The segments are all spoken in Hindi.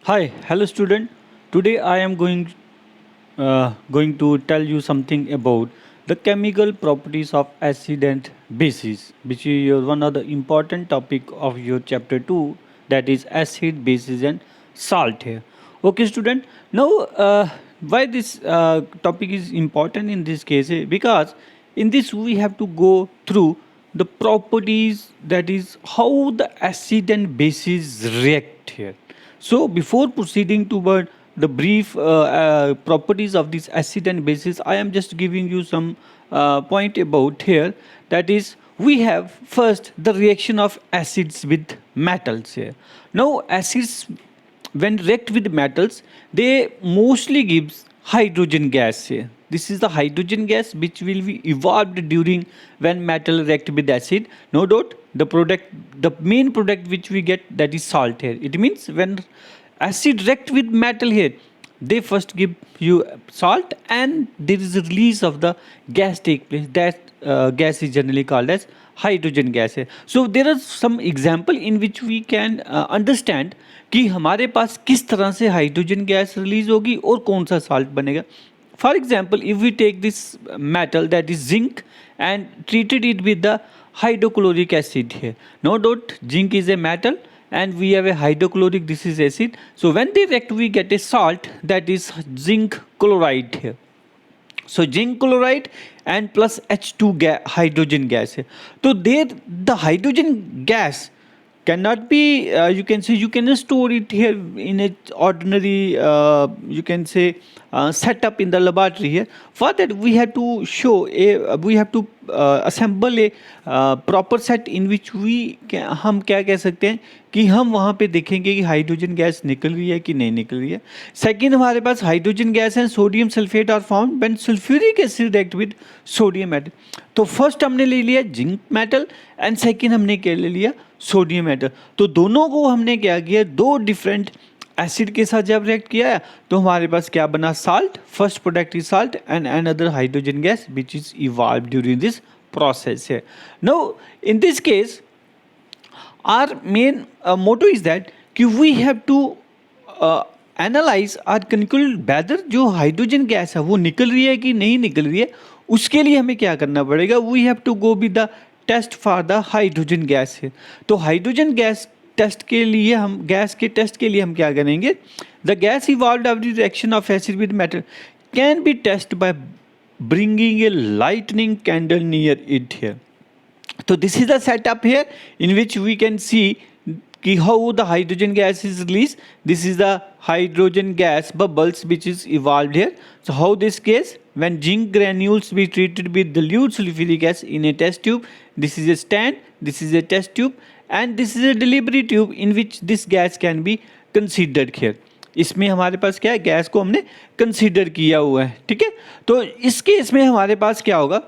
Hi, hello student. Today I am going to tell you something about the chemical properties of acid and bases, which is one of the important topic of your chapter 2, that is acid, bases and salt here. Okay student, now why this topic is important in this case? Because in this we have to go through the properties, that is how the acid and bases react here. So before proceeding toward the brief properties of these acid and bases, I am just giving you some point about here. That is, we have first the reaction of acids with metals here. Now, acids when react with metals, they mostly gives hydrogen gas here. This is the hydrogen gas which will be evolved during when metal react with acid. No doubt, the main product which we get, that is salt here. It means when acid react with metal here, they first give you salt and there is a release of the gas take place. That gas is generally called as hydrogen gas है. So there are some example in which we can understand कि हमारे पास किस तरह से हाइड्रोजन गैस रिलीज होगी और कौन सा साल्ट बनेगा. For example, if we take this metal, that is zinc, and treated it with the hydrochloric acid here. No doubt, zinc is a metal and we have a hydrochloric, this is acid. So when they react, we get a salt, that is zinc chloride here. So zinc chloride and plus H2 hydrogen gas है. So there the hydrogen gas cannot be you can say you cannot store it here in a ordinary you can say setup in the laboratory here. For that we have to show a we have to assemble a proper set in which हम क्या कह सकते हैं कि हम वहाँ पे देखेंगे कि हाइड्रोजन गैस निकल रही है कि नहीं निकल रही है. सेकेंड, हमारे पास हाइड्रोजन गैस है, sodium sulphate are found when sulphuric acid react with sodium metal. तो फर्स्ट हमने ले लिया जिंक मेटल एंड सेकेंड हमने क्या ले लिया, सोडियम मेटल. तो दोनों को हमने क्या किया, दो डिफरेंट एसिड के साथ जब रिएक्ट किया तो हमारे पास क्या बना, salt. First product is salt and another hydrogen gas which is evolve during this process here. Now, in this case, our main motto is that कि we have to analyze और conclude whether जो हाइड्रोजन गैस है वो निकल रही है कि नहीं निकल रही है. उसके लिए हमें क्या करना पड़ेगा, we have to go with the test for the hydrogen gas है. तो हाइड्रोजन गैस टेस्ट के लिए हम गैस के टेस्ट के लिए हम क्या करेंगे, the gas evolved after reaction of acid with metal can be test by bringing a lightning candle near it here. So this is the setup here in which we can see how the hydrogen gas is released. This is the hydrogen gas bubbles which is evolved here. So how this case, when zinc granules be treated with dilute sulfuric acid in a test tube, this is a stand, this is a test tube and this is a delivery tube in which this gas can be considered here. इसमें हमारे पास क्या है, गैस को हमने कंसीडर किया हुआ है. ठीक है, तो इस केस में हमारे पास क्या होगा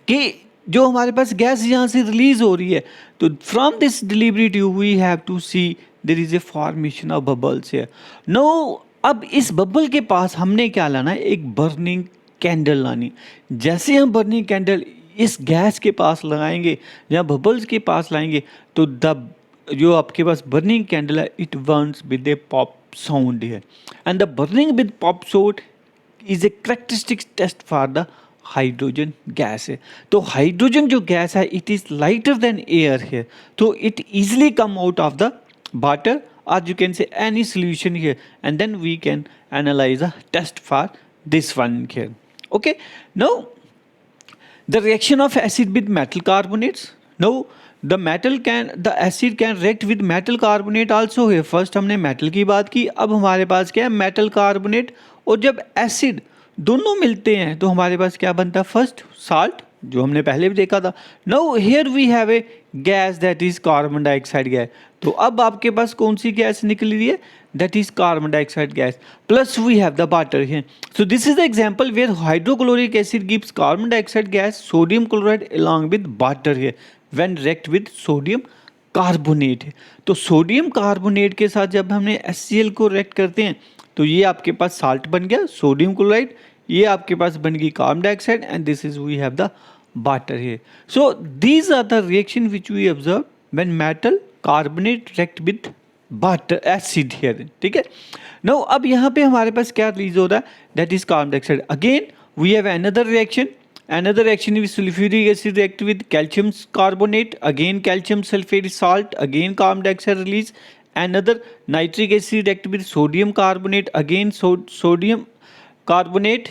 कि जो हमारे पास गैस यहाँ से रिलीज हो रही है, तो from this delivery tube we have to see there is a formation of bubbles here. No, अब इस बबल के पास हमने क्या लाना है, एक बर्निंग कैंडल लानी. जैसे हम बर्निंग कैंडल इस गैस के पास लगाएंगे या बबल्स के पास लाएंगे तो जो आपके पास बर्निंग कैंडल है, it Burns with A pop sound here, and the burning with pop sound is a characteristic test for the hydrogen gas है. तो हाइड्रोजन जो गैस है, it is lighter than air here, so it easily come out of the water or you can say any solution here, and then we can analyze a test for this one here. Okay, now the reaction of acid with metal carbonates. Now the acid can react with metal carbonate also है. फर्स्ट हमने मेटल की बात की, अब हमारे पास क्या है, मेटल कार्बोनेट. और जब एसिड दोनों मिलते हैं तो हमारे पास क्या बनता है, फर्स्ट साल्ट, जो हमने पहले भी देखा था. Now here we have a gas that is carbon dioxide gas. तो अब आपके पास कौन सी गैस निकल रही है, that is carbon dioxide gas, plus we have the water here. So this is the example where hydrochloric acid gives carbon dioxide gas, sodium chloride along with water here when react with sodium carbonate है. तो सोडियम कार्बोनेट के साथ जब हमने HCl को रिएक्ट करते हैं तो ये आपके पास साल्ट बन गया सोडियम क्लोराइड, ये आपके पास बन गई carbon dioxide and this is we have the water here. So these are the reaction which we observe when metal carbonate react with water acid here, ठीक है। नो अब यहाँ पे हमारे पास क्या रिलीज हो रहा है, that is carbon dioxide. Again we have another reaction with sulfuric acid react with calcium carbonate, again calcium sulfate is salt, again carbon dioxide release. Another nitric acid react with sodium carbonate, again sodium carbonate,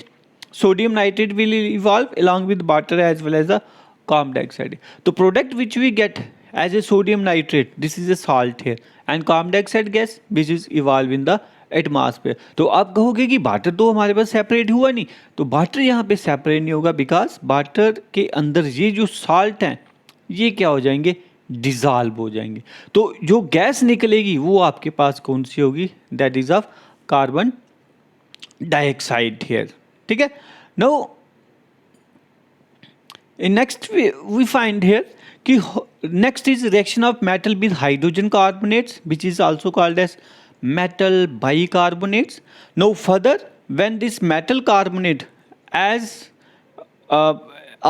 sodium nitrate will evolve along with water as well as the carbon dioxide. The product which we get as a sodium nitrate, this is a salt here, and carbon dioxide gas which is evolve in the atmosphere. तो आप कहोगे कि वाटर तो हमारे पास सेपरेट हुआ नहीं, तो वाटर यहाँ पे सेपरेट नहीं होगा, बिकॉज वाटर के अंदर ये जो साल्ट हैं ये क्या हो जाएंगे, डिजॉल्व हो जाएंगे। तो जो गैस निकलेगी वो आपके पास कौन सी होगी, that is of carbon dioxide here, ठीक है। Now next we find here कि next is reaction of metal with hydrogen carbonates which is also called as metal bicarbonates. Now further, when this metal carbonate as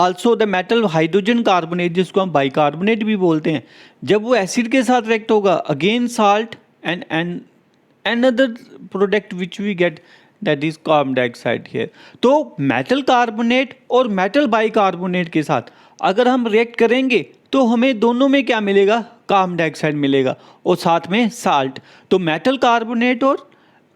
also the metal hydrogen carbonate जिसको हम बाइकार्बोनेट भी बोलते हैं, जब वो एसिड के साथ रिएक्ट होगा, again salt and another product which we get, that is carbon dioxide here. तो मेटल कार्बोनेट और मेटल बाइकार्बोनेट के साथ अगर हम रिएक्ट करेंगे तो हमें दोनों में क्या मिलेगा, कार्बन डाइऑक्साइड मिलेगा और साथ में साल्ट। तो मेटल कार्बोनेट और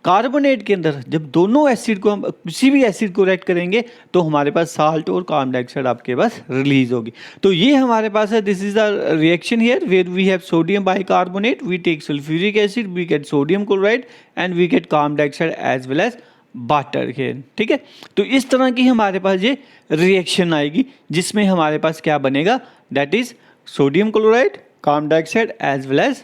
कार्बोनेट के अंदर जब दोनों एसिड को हम किसी भी एसिड को रिएक्ट करेंगे तो हमारे पास साल्ट और कार्बन डाइऑक्साइड आपके पास रिलीज होगी। तो ये हमारे पास है, this is the reaction here where we have sodium bicarbonate, we take sulphuric acid, we get sodium chloride and we get carbon dioxide as well as water here, ठीक है। तो इस तरह की हमारे पास ये रिएक्शन आएगी जिसमें हमारे पास क्या बनेगा, that is sodium chloride, carbon dioxide as well as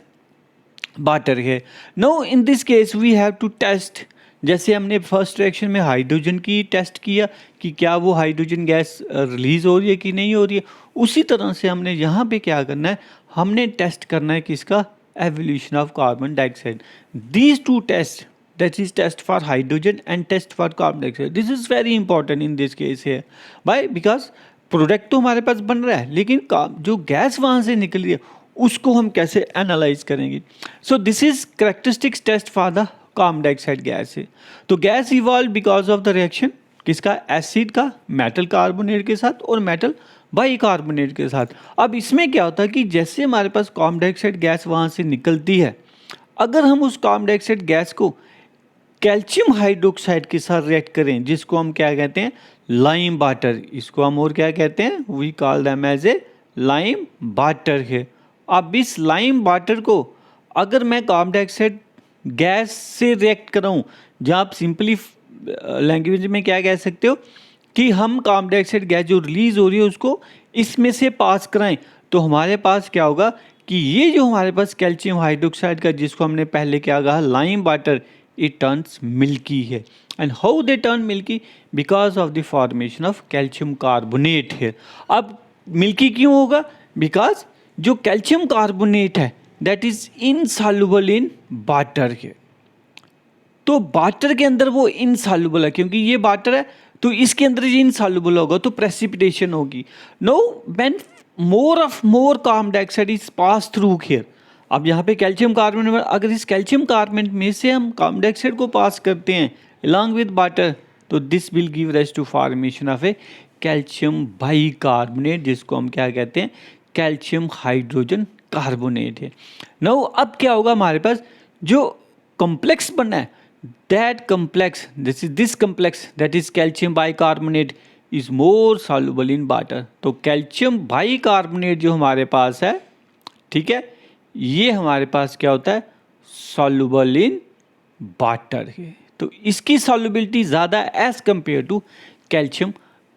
water here. Now in this case we have to test, जैसे हमने फर्स्ट रिएक्शन में हाइड्रोजन की टेस्ट किया कि क्या वो हाइड्रोजन गैस रिलीज हो रही है कि नहीं हो रही है, उसी तरह से हमने यहाँ पे क्या करना है, हमने टेस्ट करना है किसका, evolution of carbon dioxide. These two test, that is test for hydrogen and test for carbon dioxide, this is very important in this case here. Why? Because product तो हमारे पास बन रहा है लेकिन जो गैस वहाँ से निकल रही है उसको हम कैसे एनालाइज करेंगे। So this is characteristics test for the carbon dioxide gas है। तो gas evolve because of the reaction किसका, एसिड का मेटल कार्बोनेट के साथ और मेटल बाइकार्बोनेट के साथ। अब इसमें क्या होता है कि जैसे हमारे पास कार्बन डाइऑक्साइड गैस वहाँ से निकलती है, अगर हम उस कार्बन डाइऑक्साइड गैस को कैल्शियम हाइड्रोक्साइड के साथ रिएक्ट करें जिसको हम क्या कहते हैं, लाइम वाटर, इसको हम और क्या कहते हैं, we call them as a lime water है। अब इस लाइम वाटर को अगर मैं कार्बन डाइऑक्साइड गैस से रिएक्ट कराऊँ, जहाँ आप सिंपली लैंग्वेज में क्या कह सकते हो कि हम कार्बन डाइऑक्साइड गैस जो रिलीज हो रही है उसको इसमें से पास कराएं, तो हमारे पास क्या होगा कि ये जो हमारे पास कैल्शियम हाइड्रोक्साइड का जिसको हमने पहले क्या कहा lime water, it turns milky here. And how they turn milky? Because of the formation of calcium carbonate here. अब milky क्यों होगा? Because जो calcium carbonate है that is insoluble in water here. तो वाटर के अंदर वो insoluble है, क्योंकि ये वाटर है तो इसके अंदर ये insoluble होगा तो precipitation होगी. Now when more carbon dioxide is passed through here, अब यहाँ पे कैल्शियम कार्बोनेट, अगर इस कैल्शियम कार्बोनेट में से हम कार्बन डाइऑक्साइड को पास करते हैं अलॉन्ग विद वाटर, तो this will give rise to formation of a calcium bicarbonate, जिसको हम क्या कहते हैं, कैल्शियम हाइड्रोजन कार्बोनेट है। नाउ अब क्या होगा, हमारे पास जो कॉम्प्लेक्स बनना है, that complex, this complex that is calcium bicarbonate is more soluble in water. तो कैल्शियम बाइकार्बोनेट जो हमारे पास है, ठीक है, ये हमारे पास क्या होता है, सॉल्युबल इन वाटर है। तो इसकी सॉल्युबिलिटी ज़्यादा as compare to calcium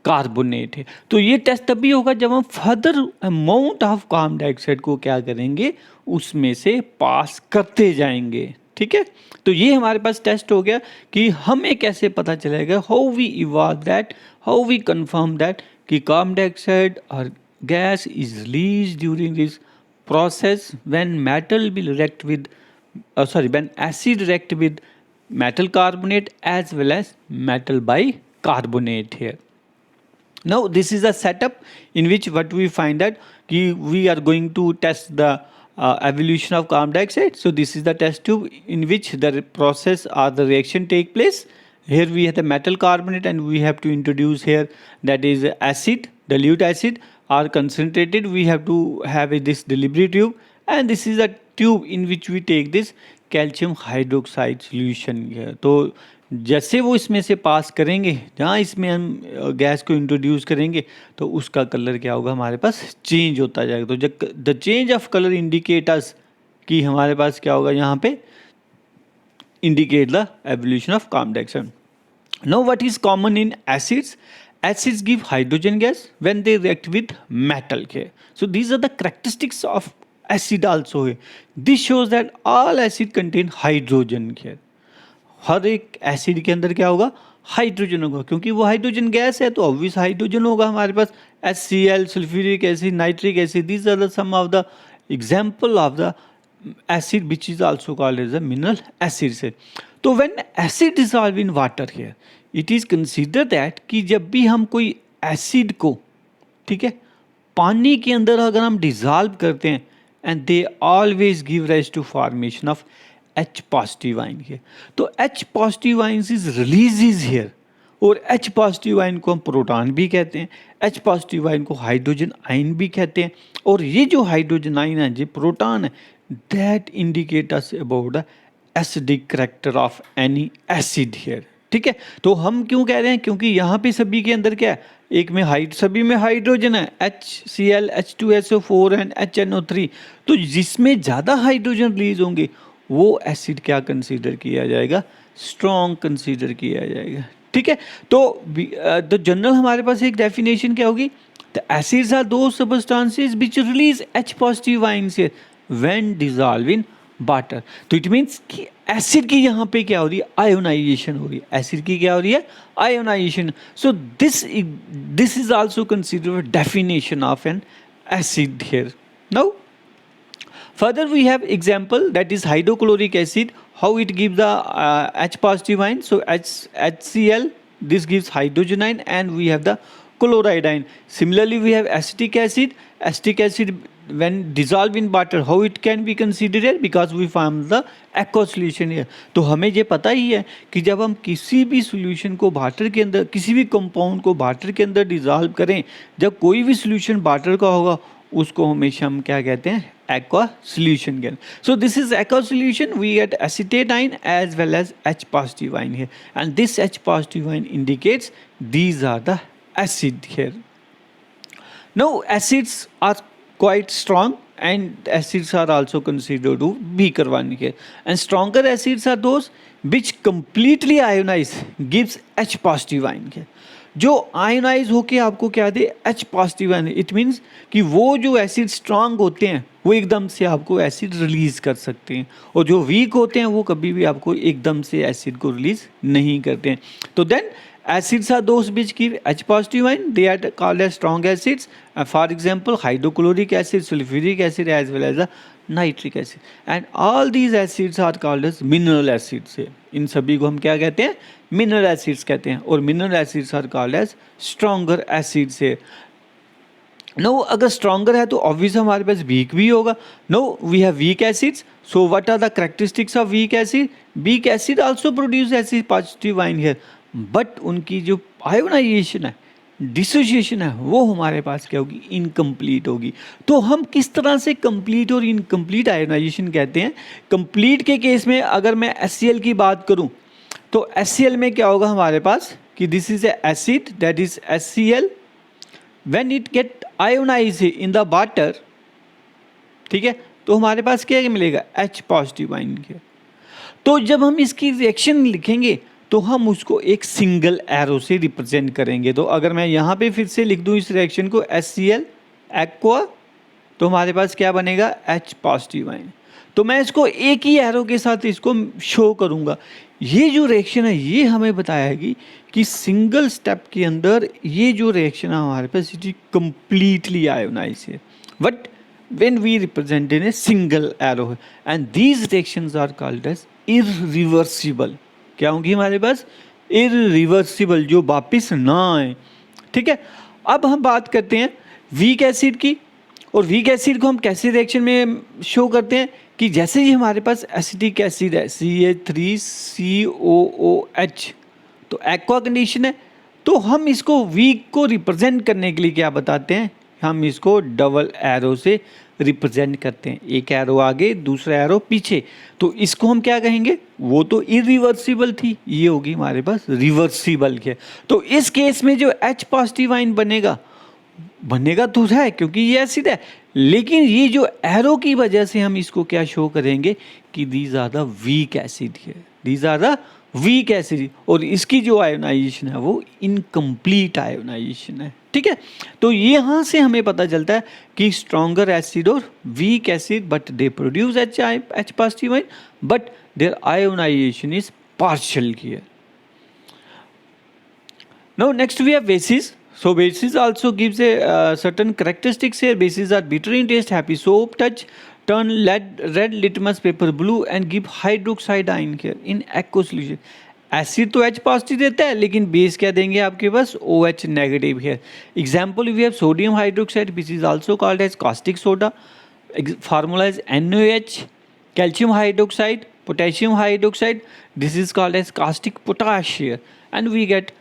carbonate है। तो ये टेस्ट तभी होगा जब हम further amount of carbon dioxide को क्या करेंगे, उसमें से पास करते जाएंगे, ठीक है। तो ये हमारे पास टेस्ट हो गया कि हमें कैसे पता चलेगा, how we evolve that, how we confirm that कि कार्बन डाइऑक्साइड और gas is release during this process when metal will react with when acid react with metal carbonate as well as metal bicarbonate here. Now this is a setup in which what we find that we are going to test the evolution of carbon dioxide. So this is the test tube in which the process or the reaction take place. Here we have the metal carbonate and we have to introduce here, that is acid, dilute acid or concentrated. We have to have this delivery tube, and this is a tube in which we take this calcium hydroxide solution here. तो जैसे वो इसमें से पास करेंगे, जहाँ इसमें हम गैस को इंट्रोड्यूस करेंगे, तो उसका कलर क्या होगा, हमारे पास चेंज होता जाएगा. तो जब the change of colour indicators कि हमारे पास क्या होगा यहाँ पे, indicate the evolution of carbon dioxide. Now what is common in acids? Acids give hydrogen gas when they react with metal here. So these are the characteristics of acid also है. This shows that all acid contain hydrogen here. हर एक एसिड के अंदर क्या होगा, हाइड्रोजन होगा, क्योंकि वो हाइड्रोजन गैस है तो ऑब्वियस हाइड्रोजन होगा हमारे पास. HCl, sulphuric acid, nitric acid, these are the some of the example of the acid which is also called as a mineral acid से. तो when acid dissolve in water here, it is considered that कि जब भी हम कोई एसिड को, ठीक है, पानी के अंदर अगर हम डिजॉल्व करते हैं, and they always give rise to formation of H positive ion here. तो H positive ions is releases here, और H पॉजिटिव आयन को हम प्रोटॉन भी कहते हैं, H पॉजिटिव आयन को हाइड्रोजन आयन भी कहते हैं. और ये जो हाइड्रोजन आयन है, जो प्रोटॉन है, that indicate us about the acidic character of any acid here. ठीक है, तो हम क्यों कह रहे हैं, क्योंकि यहाँ पे सभी के अंदर क्या है, एक में सभी में हाइड्रोजन है, HCl, H2SO4 एंड HNO3. तो जिसमें ज़्यादा हाइड्रोजन रिलीज होंगे वो एसिड क्या कंसीडर किया जाएगा, स्ट्रॉन्ग कंसीडर किया जाएगा. ठीक है, तो जनरल हमारे पास एक डेफिनेशन क्या होगी, द एसिड्स आर दो substances which release H positive ions when dissolve in water. तो इट मीन्स कि एसिड की यहाँ पे क्या हो रही है, आयोनाइजेशन हो रही है. एसिड की क्या हो रही है, ionisation. So this is also considered definition of an acid here. Now further we have example, that is hydrochloric acid, how it gives the H positive ion. So HCl, this gives hydrogen ion, and we have the chloride ion. Similarly we have acetic acid. Acetic acid when dissolved in water, how it can be considered here, because we found the aqueous solution here. तो हमें ये पता ही है कि जब हम किसी भी solution को वाटर के अंदर, किसी भी compound को वाटर के अंदर dissolve करें, जब कोई भी solution वाटर का होगा उसको हमेशा हम क्या कहते हैं, aqua solution कहते हैं. So this is aqua solution, we get acetate ion as well as H positive ion here, and this H positive ion indicates these are the acid here. Now acids are quite strong, and acids are also considered to weaker one here, and stronger acids are those which completely ionize, gives H positive ion here. जो आयोनाइज होके आपको क्या दे, H positive ion. It means कि वो जो एसिड स्ट्रांग होते हैं वो एकदम से आपको एसिड रिलीज कर सकते हैं, और जो वीक होते हैं वो कभी भी आपको एकदम से एसिड को रिलीज नहीं करते हैं. तो then acids are those which give H positive ion, they are called as strong acids. For example, hydrochloric acid, sulfuric acid as well as the nitric acid, and all these acids are called as mineral acids. इन सभी को हम क्या कहते हैं, मिनरल एसिड्स कहते हैं, और mineral acids are called as stronger acids है. नो अगर स्ट्रॉन्गर है तो ऑब्वियस हमारे पास वीक भी होगा. No we have weak acids. So what are the characteristics of weak acid? Weak acid also produce acid positive ion here, but उनकी जो आयोनाइजेशन है, डिसोसिएशन है, वो हमारे पास क्या होगी, इनकम्प्लीट होगी. तो हम किस तरह से कंप्लीट और इनकम्प्लीट आयोनाइजेशन कहते हैं. कंप्लीट के केस में अगर मैं HCl की बात करूं तो HCl में क्या होगा हमारे पास कि this is acid, that is HCl, when it get ionise in the water, ठीक है, तो हमारे पास क्या मिलेगा, H पॉजिटिव आयन. तो जब हम इसकी रिएक्शन लिखेंगे तो हम उसको एक सिंगल एरो से रिप्रेजेंट करेंगे. तो अगर मैं यहाँ पे फिर से लिख दूँ इस रिएक्शन को HCl एक्वा, तो हमारे पास क्या बनेगा, H पॉजिटिव आयन. तो मैं इसको एक ही एरो के साथ इसको शो करूँगा. ये जो रिएक्शन है ये हमें बताएगी कि सिंगल स्टेप के अंदर ये जो रिएक्शन है हमारे पास इट इज कम्प्लीटली आयोनाइज है, but when we represent in a single arrow, and these reactions are called as irreversible. क्या होंगी हमारे पास, irreversible, जो वापस ना आए. ठीक है, अब हम बात करते हैं वीक एसिड की और वीक एसिड को हम कैसे रिएक्शन में शो करते हैं कि जैसे ही हमारे पास एसिटिक एसिड है CH3COOH, तो एक्वा कंडीशन है, तो हम इसको वीक को रिप्रेजेंट करने के लिए क्या बताते हैं, हम इसको डबल एरो से रिप्रेजेंट करते हैं, एक एरो आगे दूसरा एरो पीछे, तो इसको हम क्या कहेंगे, वो तो इरिवर्सिबल थी, ये होगी हमारे पास रिवर्सिबल है। तो इस केस में जो H पॉजिटिव आयन बनेगा तो है क्योंकि ये एसिड है, लेकिन ये जो एरो की वजह से हम इसको क्या शो करेंगे कि these are the weak acid है, these are the weak acid, और इसकी जो आयोनाइजेशन है वो इनकम्प्लीट आयोनाइजेशन है। ठीक है, तो यहाँ से हमें पता चलता है कि स्ट्रॉन्गर एसिड और weak acid, but they produce H positive ion, but their ionisation is partial here. Now next we have bases. So bases also gives a certain characteristics here. Bases are bitter in taste, happy soap touch, turn red litmus paper blue and give hydroxide ion here in aqueous solution. Acid तो H पॉजिटिव देता है, लेकिन बेस क्या देंगे आपके पास, OH नेगेटिव है। Example we have sodium hydroxide which is also called as caustic soda, formula is NaOH, calcium hydroxide, potassium hydroxide, this is called as caustic potash here, and we get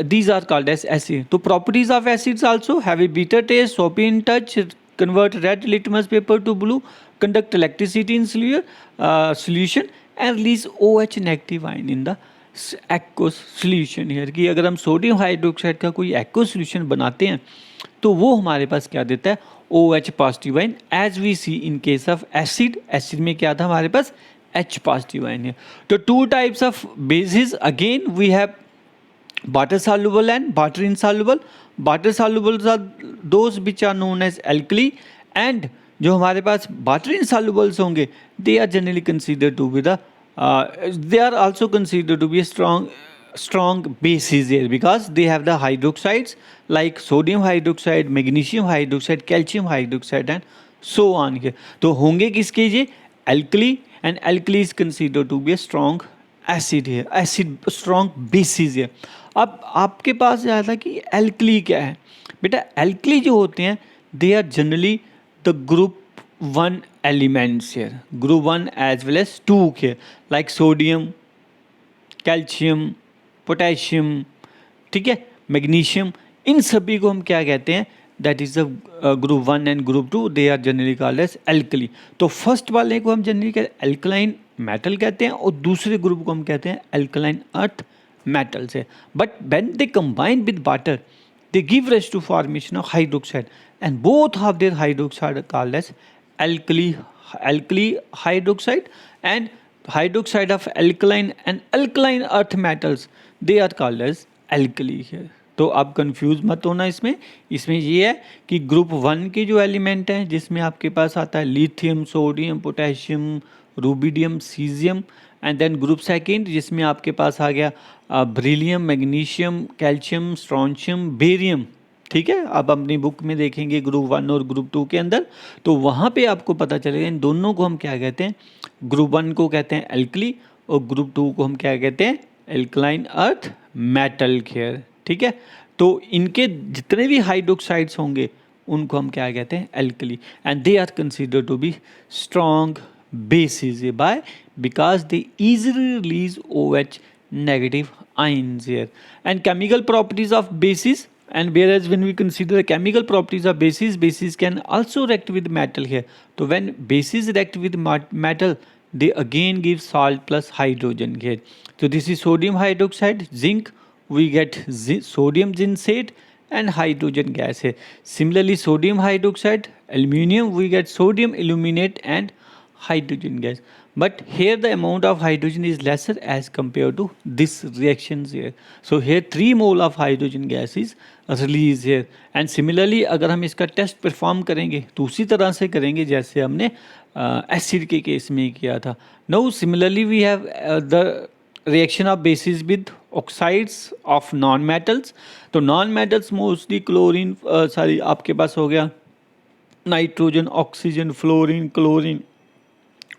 these are called as acid. So properties of acids also have a bitter taste, soapy in touch, convert red litmus paper to blue, conduct electricity in solution and release OH negative ion in the aqueous solution here। कि अगर हम सोडियम हाइड्रोक्साइड का कोई aqueous solution बनाते हैं तो वो हमारे पास क्या देता है, OH positive ion, as we see in case of acid. Acid में क्या था हमारे पास, H पॉजिटिव आयन है। तो two types of basis, again we have water soluble and water insoluble. Water soluble are those which are known as alkali, and जो हमारे पास water insolubles होंगे, they are generally considered to be the they are also considered to be a strong bases here because they have the hydroxides like sodium hydroxide, magnesium hydroxide, calcium hydroxide and so on here. तो होंगे किसके ये, alkali, and alkali is considered to be a strong acid here, acid strong bases here. अब आपके पास आया था कि एल्कली क्या है, बेटा एल्कली जो होते हैं they are generally the group 1 elements here, group 1 as well as 2 here, like sodium, calcium, potassium, ठीक है, मैग्नीशियम, इन सभी को हम क्या कहते हैं, that is the group 1 and group 2, they are generally called as alkali. तो फर्स्ट वाले को हम जनरली एल्कलाइन मेटल कहते हैं और दूसरे ग्रुप को हम कहते हैं एल्कलाइन अर्थ metals है, but when they combine with water they give rise to formation of hydroxide, and both of their hydroxide are called as alkali hydroxide and hydroxide of alkaline and alkaline earth metals, they are called as alkali here। तो आप कंफ्यूज मत होना इसमें ये है कि ग्रुप 1 के जो एलिमेंट हैं जिसमें आपके पास आता है lithium, sodium, potassium, rubidium, caesium, and then group second जिसमें आपके पास आ गया beryllium, magnesium, calcium, strontium, barium. ठीक है, आप अपनी बुक में देखेंगे ग्रुप 1 और ग्रुप 2 के अंदर, तो वहाँ पे आपको पता चलेगा इन दोनों को हम क्या कहते हैं, ग्रुप 1 को कहते हैं एल्कली और ग्रुप 2 को हम क्या कहते हैं, एल्कलाइन अर्थ मेटल खेयर। ठीक है, तो इनके जितने भी हाइड्रोक्साइड्स होंगे उनको हम क्या कहते हैं, alkali, and they are considered to be strong bases by because they easily release OH negative ions here। And chemical properties of bases, and whereas when we consider the chemical properties of bases can also react with metal here, so when bases react with metal they again give salt plus hydrogen here। So this is sodium hydroxide, zinc, we get sodium zincate and hydrogen gas here। Similarly sodium hydroxide, aluminium, we get sodium aluminate and hydrogen gas, but here the amount of hydrogen is lesser as compared to this reactions here। So here 3 mole of hydrogen gas is released here, and similarly अगर हम इसका टेस्ट परफॉर्म करेंगे तो उसी तरह से करेंगे जैसे हमने एसिड के केस में किया था। Now similarly we have the reaction of bases with oxides of non metals। तो non metals mostly chlorine, sorry आपके पास हो गया nitrogen, oxygen, fluorine, chlorine,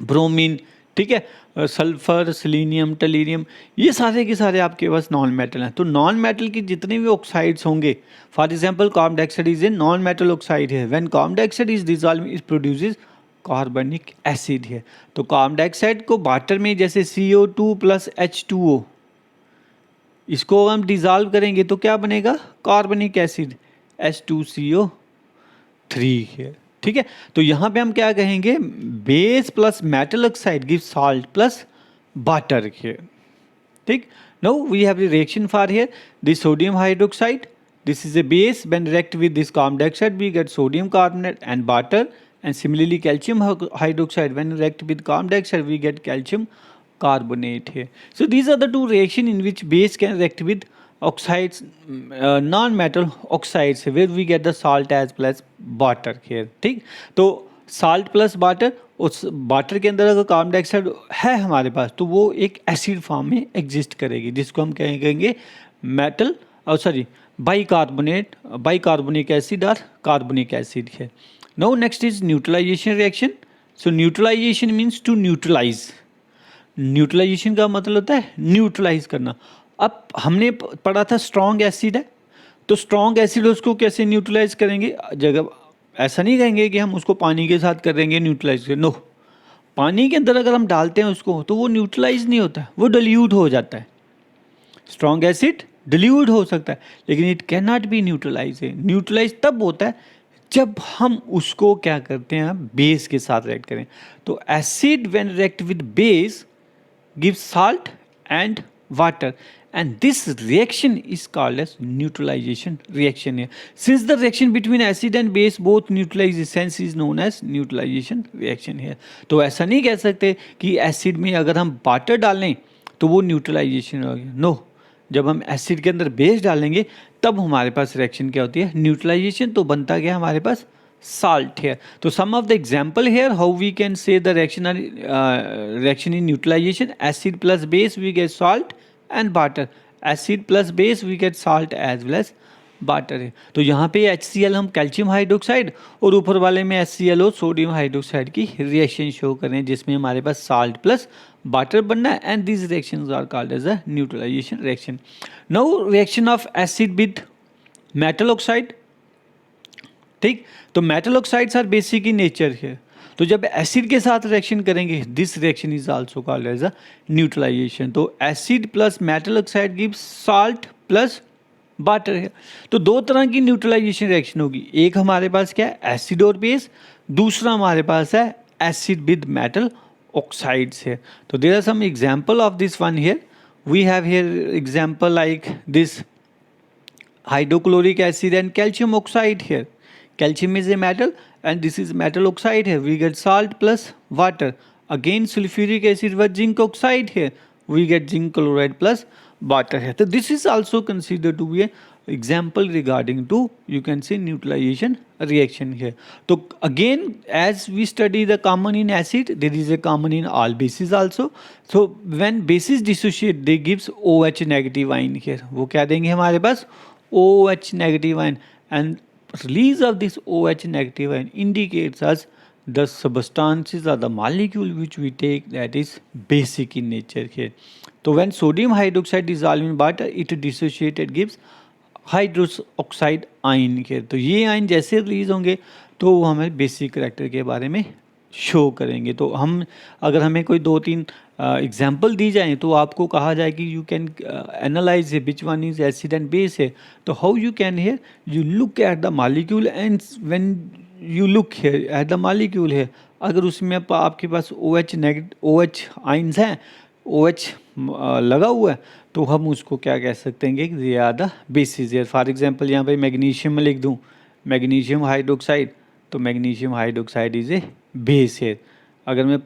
bromine, ठीक है। सल्फर, सिलीनियम, टेलीनियम, ये सारे के सारे आपके पास नॉन मेटल हैं। तो नॉन मेटल की जितने भी ऑक्साइड्स होंगे, for example carbon dioxide is a non metal oxide है। When carbon dioxide is dissolve it produces carbonic acid है। तो कार्बन डाइऑक्साइड को वाटर में जैसे CO2 प्लस H2O, इसको हम डिसॉल्व करेंगे तो क्या बनेगा, कार्बनिक एसिड H2CO3 है। ठीक है, तो यहाँ पे हम क्या कहेंगे, base plus metal oxide give salt plus water है। ठीक, now we have the reaction for here this sodium hydroxide, this is a base. When react with this carbon dioxide we get sodium carbonate and water, and similarly calcium hydroxide, when react with carbon dioxide we get calcium carbonate here. So these are the two reaction in which base can react with oxides, non-metal oxides, where we get the salt as plus water here. ठीक, तो salt plus water, उस वाटर के अंदर अगर कार्बन डाइऑक्साइड है हमारे पास तो वो एक एसिड फॉर्म में एग्जिस्ट करेगी, जिसको हम कहेंगे मेटल सॉरी बाइकार्बोनिक एसिड और कार्बोनिक एसिड है। Now next is neutralisation reaction. So neutralisation means to neutralise. Neutralisation का मतलब होता है न्यूट्रलाइज करना। अब हमने पढ़ा था स्ट्रॉन्ग एसिड है, तो स्ट्रॉन्ग एसिड उसको कैसे न्यूट्रलाइज करेंगे, जगह ऐसा नहीं कहेंगे कि हम उसको पानी के साथ कर देंगे न्यूट्रलाइज, नो, पानी के अंदर अगर हम डालते हैं उसको तो वो न्यूट्रलाइज नहीं होता, वो डिल्यूट हो जाता है। स्ट्रॉन्ग एसिड डिल्यूट हो सकता है लेकिन it can not be neutralise है। न्यूट्रलाइज तब होता है जब हम उसको क्या करते हैं, बेस के साथ रिएक्ट करें। तो acid when react with base give salt and water, and this reaction is called as neutralization reaction here. Since the reaction between acid and base both neutralize, essence is known as neutralization reaction here. तो ऐसा नहीं कह सकते कि एसिड में अगर हम वाटर डालें तो वो न्यूट्रलाइजेशन हो गया, नो, जब हम एसिड के अंदर बेस डालेंगे तब हमारे पास रिएक्शन क्या होती है, न्यूट्रलाइजेशन। तो बनता गया हमारे पास salt here. So some of the example here how we can say the reaction in neutralization, acid plus base we get salt and water, acid plus base we get salt as well as water है। तो यहाँ पे HCl हम कैल्शियम हाइड्रोक्साइड और ऊपर वाले में HClO सोडियम हाइड्रोक्साइड की रिएक्शन शो करें जिसमें हमारे पास साल्ट प्लस वाटर बनना है, and this reactions are called as a neutralisation reaction. Now reaction of acid with metal oxide. ठीक, तो metal oxides are basic in nature है, तो जब एसिड के साथ रिएक्शन करेंगे this reaction is also called as a neutralisation. तो acid plus metal oxide give salt plus water है। तो दो तरह की न्यूट्रलाइजेशन रिएक्शन होगी, एक हमारे पास क्या है एसिड और बेस, दूसरा हमारे पास है एसिड विद मेटल ऑक्साइड्स है। तो there are some example of this one here, we have here example like this hydrochloric acid and calcium oxide here. Calcium is a metal and this is metal oxide here. We get salt plus water. Again sulfuric acid with zinc oxide here. We get zinc chloride plus water here. So this is also considered to be a example regarding to, you can say, neutralization reaction here. So again as we study the common in acid, there is a common in all bases also. So when bases dissociate they gives OH negative ion here. वो क्या देंगे हमारे पास OH negative ion, and release of this OH negative ion indicates us the substances or the molecule which we take that is basic in nature here. So when sodium hydroxide dissolved in water it dissociated gives hydroxide ion के। तो ये आयन जैसे रिलीज होंगे तो वो हमें बेसिक करैक्टर के बारे में शो करेंगे। तो हम अगर हमें कोई 2-3 एग्जाम्पल दी जाए तो आपको कहा जाए कि you can analyse which one is acid and base है। तो how you can hear, you look at the molecule and when you look here at the molecule है, अगर उसमें आपके पास OH आइंस हैं, OH लगा हुआ है तो हम उसको क्या कह सकते हैं कि दे आर द बेसिस है। फॉर एग्जांपल यहाँ पे मैग्नीशियम में लिख दूँ मैग्नीशियम हाइड्रोक्साइड, तो magnesium hydroxide is a base है। अगर मैं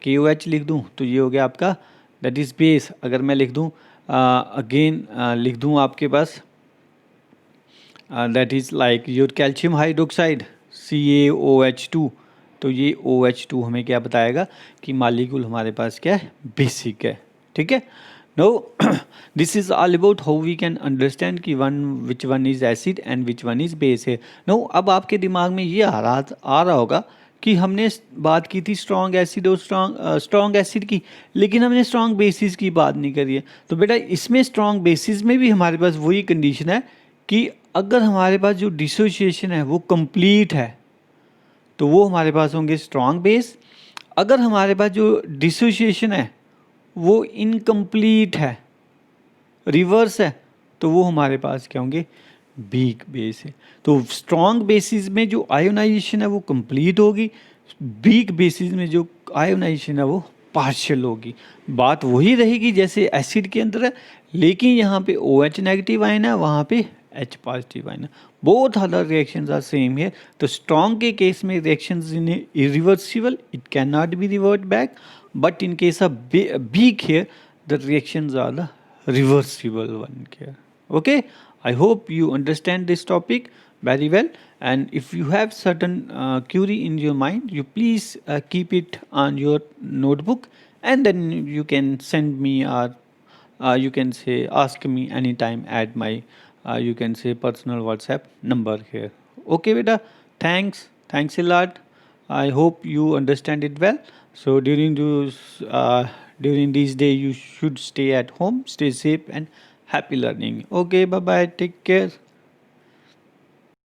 KOH लिख दूँ तो ये हो गया आपका दैट इज़ बेस। अगर मैं लिख दूँ अगेन लिख दूँ आपके पास that is like your calcium hydroxide CaOH2, तो ये OH2 हमें क्या बताएगा कि मॉलिक्यूल हमारे पास क्या है, बेसिक है। ठीक है, no this is all about how we can understand कि which one is acid and which one is base है। नो अब आपके दिमाग में ये आ रहा होगा कि हमने बात की थी स्ट्रॉन्ग एसिड और स्ट्रॉन्ग एसिड की, लेकिन हमने स्ट्रॉन्ग बेसिस की बात नहीं करी है। तो बेटा इसमें स्ट्रॉन्ग बेसिस में भी हमारे पास वही कंडीशन है कि अगर हमारे पास जो डिसोसिएशन है वो कंप्लीट है तो वो हमारे पास होंगे स्ट्रॉन्ग बेस। अगर हमारे पास जो डिसोसिएशन है वो इनकम्प्लीट है, रिवर्स है, तो वो हमारे पास क्या होंगे, वीक बेस है। तो स्ट्रॉन्ग बेसिस में जो आयोनाइजेशन है वो कंप्लीट होगी, वीक बेसिस में जो आयोनाइजेशन है वो पार्शियल होगी। बात वही रहेगी जैसे एसिड के अंदर है, लेकिन यहाँ पे OH नेगेटिव आयन है, वहाँ पे H पॉजिटिव आयन है। Both other reactions are same है। तो स्ट्रॉन्ग के केस में reactions in irreversible, it can not be revert back, but in case of weak here the reactions are the reversible one here. Okay, I hope you understand this topic very well, and if you have certain query in your mind, you please keep it on your notebook, and then you can send me, or you can say ask me anytime at my you can say personal WhatsApp number here. Okay beta, thanks a lot. I hope you understand it well. So during these days you should stay at home, stay safe and happy learning. Okay, bye bye, take care.